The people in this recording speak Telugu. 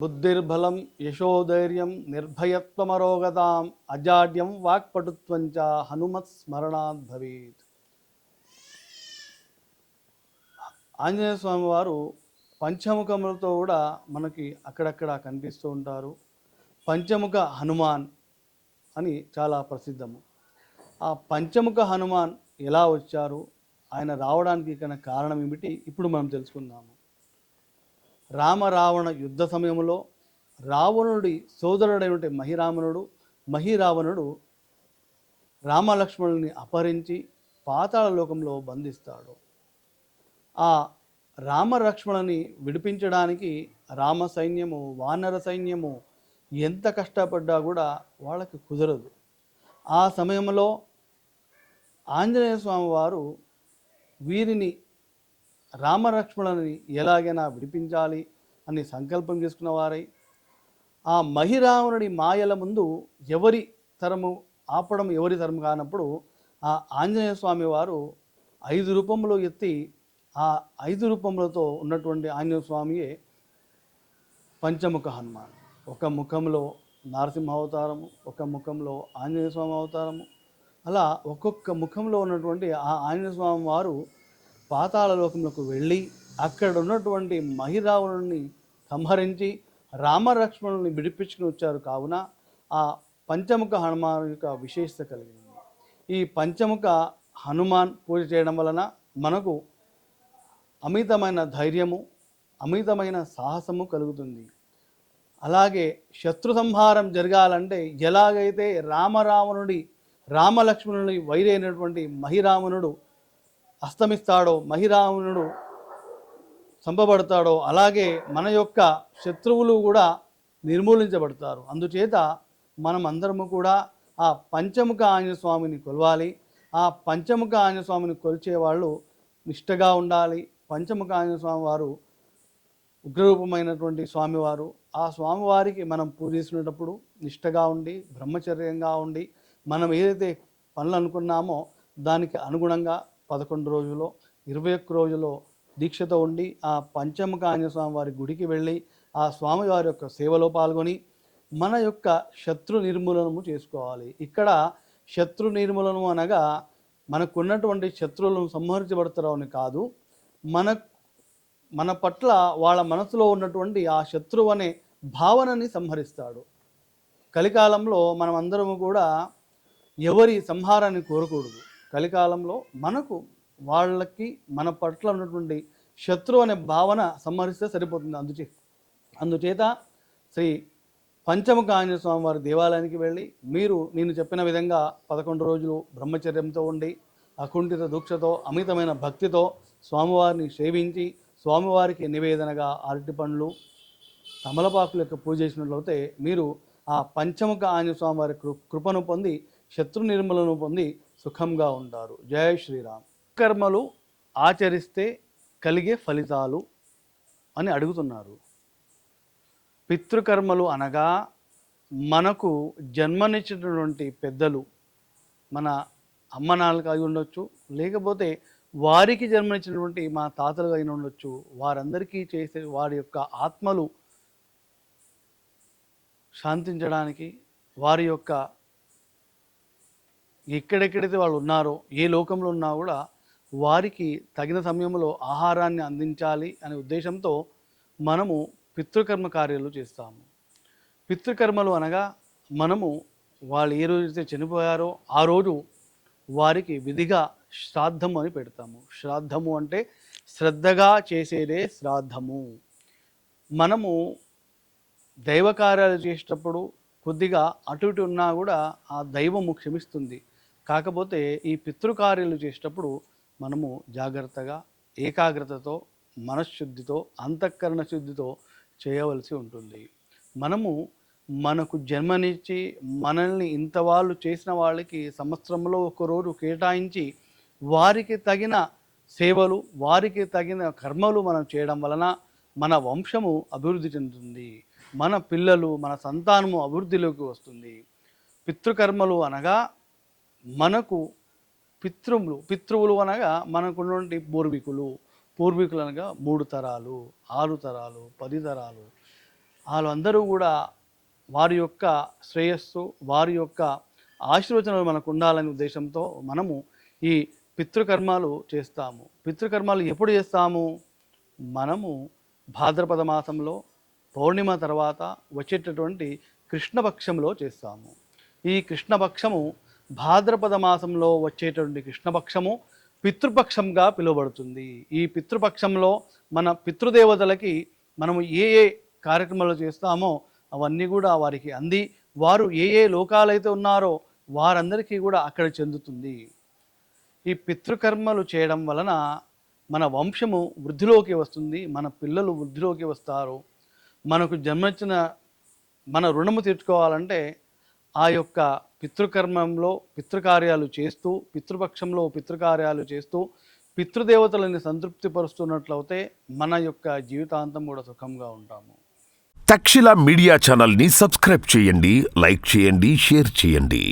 బుద్ధిర్బలం యశోధైర్యం నిర్భయత్వమరోగతాం అజాడ్యం వాక్పటుత్వంచ హనుమత్ స్మరణాత్ భవేత్. ఆంజనేయ స్వామి వారు పంచముఖములతో కూడా మనకి అక్కడక్కడ కనిపిస్తూ ఉంటారు. పంచముఖ హనుమాన్ అని చాలా ప్రసిద్ధము. ఆ పంచముఖ హనుమాన్ ఎలా వచ్చారు, ఆయన రావడానికి కారణం ఏమిటి, ఇప్పుడు మనం తెలుసుకుందాము. రామరావణ యుద్ధ సమయంలో రావణుడి సోదరుడైన మహిరావణుడు రామలక్ష్మణుని అపహరించి పాతాళ లోకంలో బంధిస్తాడు. ఆ రామలక్ష్మణుని విడిపించడానికి రామ సైన్యము, వానర సైన్యము ఎంత కష్టపడ్డా కూడా వాళ్ళకి కుదరదు. ఆ సమయంలో ఆంజనేయ స్వామి వారు వీరిని రామలక్ష్మణుని ఎలాగైనా విడిపించాలి అని సంకల్పం చేసుకున్న వారై ఆ మహిరావణుడి మాయల ముందు ఎవరి తరము కానప్పుడు ఆ ఆంజనేయ స్వామి వారు 5 రూపంలో ఎత్తి ఆ 5 రూపములతో ఉన్నటువంటి ఆంజనేయ స్వామియే పంచముఖ హనుమాన్. ఒక ముఖంలో నరసింహ అవతారము, ఒక ముఖంలో ఆంజనేయ స్వామి అవతారము, అలా ఒక్కొక్క ముఖంలో ఉన్నటువంటి ఆ ఆంజనేయ స్వామి వారు పాతాళ లోకంలోకి వెళ్ళి అక్కడ ఉన్నటువంటి మహిరావణుని సంహరించి రామలక్ష్మణుని విడిపించుకుని వచ్చారు. కావున ఆ పంచముఖ హనుమాన్ యొక్క విశేషత కలిగింది. ఈ పంచముఖ హనుమాన్ పూజ చేయడం వలన మనకు అమితమైన ధైర్యము, అమితమైన సాహసము కలుగుతుంది. అలాగే శత్రు సంహారం జరగాలంటే ఎలాగైతే రామలక్ష్మణుని వైరైనటువంటి మహిరావణుడు అస్తమిస్తాడో, మహిరావణుడు చంపబడతాడో, అలాగే మన యొక్క శత్రువులు కూడా నిర్మూలించబడతారు. అందుచేత మనం అందరము కూడా ఆ పంచముఖ ఆంజనేయ స్వామిని కొలవాలి. ఆ పంచముఖ ఆంజనేయ స్వామిని కొలిచేవాళ్ళు నిష్టగా ఉండాలి. పంచముఖ ఆంజనేయ స్వామి వారు ఉగ్రరూపమైనటువంటి స్వామివారు. ఆ స్వామివారికి మనం పూజిస్తున్నప్పుడు నిష్టగా ఉండి, బ్రహ్మచర్యంగా ఉండి, మనం ఏదైతే పనులు అనుకున్నామో దానికి అనుగుణంగా 11 రోజులో 21 రోజులో దీక్షతో ఉండి ఆ పంచముఖ ఆంజనేయ స్వామి వారి గుడికి వెళ్ళి ఆ స్వామివారి యొక్క సేవలో పాల్గొని మన యొక్క శత్రు నిర్మూలనము చేసుకోవాలి. ఇక్కడ శత్రు నిర్మూలనము అనగా మనకున్నటువంటి శత్రువులను సంహరించబడతారు అని కాదు, మన పట్ల వాళ్ళ మనసులో ఉన్నటువంటి ఆ శత్రువు అనే భావనని సంహరిస్తాడు. కలికాలంలో మనం అందరము కూడా ఎవరి సంహారాన్ని కోరకూడదు. కలికాలంలో వాళ్ళకి మన పట్ల ఉన్నటువంటి శత్రువు అనే భావన సంహరిస్తే సరిపోతుంది. అందుచేత శ్రీ పంచముఖ ఆంజనేయ స్వామి వారి దేవాలయానికి వెళ్ళి నేను చెప్పిన విధంగా 11 రోజులు బ్రహ్మచర్యంతో ఉండి అకుంఠిత దీక్షతో అమితమైన భక్తితో స్వామివారిని సేవించి స్వామివారికి నివేదనగా అరటి పండ్లు, తమలపాకుల యొక్క పూజ చేసినట్లయితే మీరు ఆ పంచముఖ ఆంజనేయ స్వామి వారి కృపను పొంది శత్రు నిర్మూలన పొంది సుఖంగా ఉంటారు. జయ శ్రీరామ్. కర్మలు ఆచరిస్తే కలిగే ఫలితాలు అని అడుగుతున్నారు. పితృకర్మలు అనగా మనకు జన్మనిచ్చినటువంటి పెద్దలు, మన అమ్మ నాన్నలు అయి ఉండొచ్చు, లేకపోతే వారికి జన్మనిచ్చినటువంటి మా తాతలు అయిన ఉండొచ్చు. వారందరికీ చేసే వారి యొక్క ఆత్మలు శాంతించడానికి, వారి యొక్క ఎక్కడెక్కడైతే వాళ్ళు ఉన్నారో, ఏ లోకంలో ఉన్నా కూడా వారికి తగిన సమయంలో ఆహారాన్ని అందించాలి అనే ఉద్దేశంతో మనము పితృకర్మ కార్యాలు చేస్తాము. పితృకర్మలు అనగా మనము వాళ్ళు ఏ రోజైతే చనిపోయారో ఆ రోజు వారికి విధిగా శ్రాద్ధము అని పెడతాము. శ్రాద్ధము అంటే శ్రద్ధగా చేసేదే శ్రాద్ధము. మనము దైవ కార్యాలు చేసేటప్పుడు కొద్దిగా అటు ఇటు ఉన్నా కూడా ఆ దైవము క్షమిస్తుంది. కాకపోతే ఈ పితృకార్యాలు చేసేటప్పుడు మనము జాగ్రత్తగా, ఏకాగ్రతతో, మనశ్శుద్ధితో, అంతఃకరణ శుద్ధితో చేయవలసి ఉంటుంది. మనకు జన్మనిచ్చి మనల్ని ఇంత వాళ్ళు చేసిన వాళ్ళకి సంవత్సరంలో ఒకరోజు కేటాయించి వారికి తగిన సేవలు, వారికి తగిన కర్మలు మనం చేయడం వలన మన వంశము అభివృద్ధి చెందుతుంది. మన పిల్లలు, మన సంతానము అభివృద్ధిలోకి వస్తుంది. పితృకర్మలు అనగా మనకు పితృవులు అనగా మనకున్నటువంటి పూర్వీకులు అనగా 3 తరాలు, 6 తరాలు, 10 తరాలు, వాళ్ళందరూ కూడా వారి యొక్క శ్రేయస్సు, వారి యొక్క ఆశీర్వచనాలు మనకు ఉండాలనే ఉద్దేశంతో మనము ఈ పితృకర్మాలు చేస్తాము. పితృకర్మాలు ఎప్పుడు చేస్తాము? మనము భాద్రపద మాసంలో పౌర్ణిమ తర్వాత వచ్చేటటువంటి కృష్ణపక్షంలో చేస్తాము. ఈ కృష్ణపక్షము భాద్రపద మాసంలో వచ్చేటువంటి కృష్ణపక్షము పితృపక్షంగా పిలువబడుతుంది. ఈ పితృపక్షంలో మన పితృదేవతలకి మనము ఏ ఏ కార్యక్రమాలు చేస్తామో అవన్నీ కూడా వారికి అంది, వారు ఏ ఏ లోకాలైతే ఉన్నారో వారందరికీ కూడా అక్కడ చెందుతుంది. ఈ పితృకర్మలు చేయడం వలన మన వంశము వృద్ధిలోకి వస్తుంది, మన పిల్లలు వృద్ధిలోకి వస్తారు. మనకు జన్మించిన మన రుణము తీర్చుకోవాలంటే ఆ యొక్క పితృకర్మంలో పితృకార్యాలు చేస్తూ, పితృపక్షంలో పితృకార్యాలు చేస్తూ పితృదేవతలని సంతృప్తిపరుస్తున్నట్లయితే మన యొక్క జీవితాంతం కూడా సుఖంగా ఉంటాము. తక్షశిల మీడియా ఛానల్ని సబ్స్క్రైబ్ చేయండి, లైక్ చేయండి, షేర్ చేయండి.